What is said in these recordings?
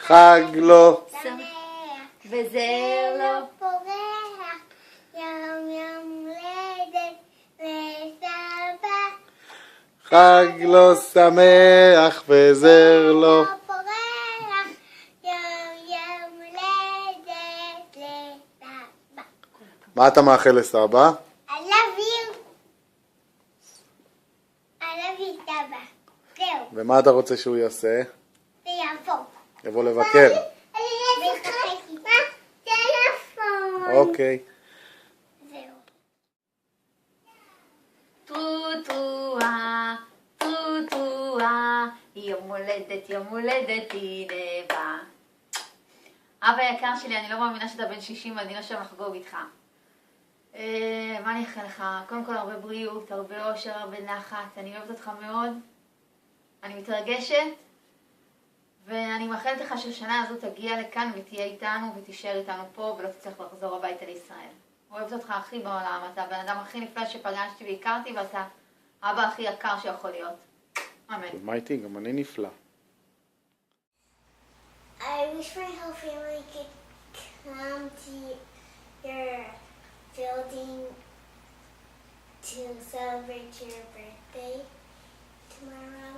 חג לו שמח וזר לו פורח, יום יום הולדת לסבא. חג לו שמח וזר לו. פורח, יום יום הולדת לסבא. מה אתה מאחל לסבא? I love you. I love you, סבא. זהו, ומה אתה רוצה שהוא יעשה? זה יעבור. יבוא לבקר. אני לשחק איתה טלפון. אוקיי. זהו. טוטואה, טוטואה, יום הולדת הנה בא. אבא יקר שלי, אני לא מאמינה שאתה בן 60 ואני לא שם לחגוג איתך. מה אני אאחל לך? קודם כל הרבה בריאות, הרבה אושר, הרבה נחת. אני אוהבת אותך מאוד. אני מתרגשת. ואני מאחלת לך שהשנה הזו תגיע לכאן ותהיה איתנו ותישאר איתנו פה ולא תצטרך לחזור הביתה לישראל. אוהבת אותך הכי בעולם, אתה הבן אדם הכי נפלא שפגשתי והכרתי ואתה אבא הכי יקר שיכול להיות. אמן. מה איתי? גם אני נפלא. I wish my whole family could come to your building to celebrate your birthday tomorrow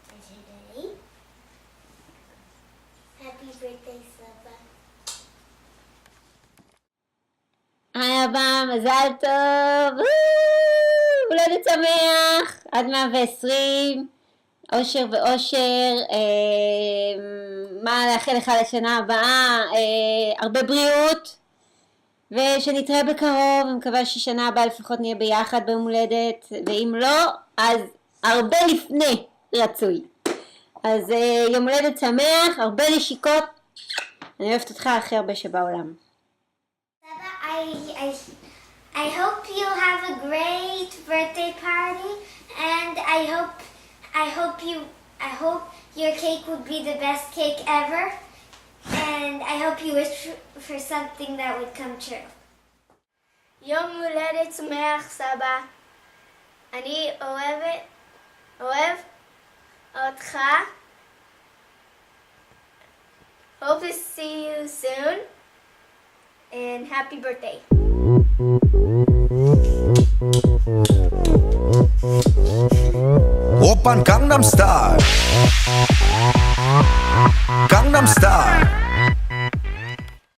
or today. Happy birthday, Saba. היי אבא, מזל טוב, הולדת שמח, עד 120, אושר ואושר, מה לאחל לך לשנה הבאה, הרבה בריאות, ושנתראה בקרוב, אני מקווה ששנה הבאה לפחות נהיה ביחד ביום הולדת, ואם לא, אז הרבה לפני רצוי. אז יום הולדת שמח, הרבה נשיקות, אני אוהבת אותך הכי הרבה שבעולם. Saba, I hope you have a great birthday party, and I hope your cake would be the best cake ever, and I hope you wish for something that would come true. יום הולדת שמח, סבא. אני אוהב אותך. Hope to see you soon, and happy birthday. Oppan Gangnam Style. Gangnam Style.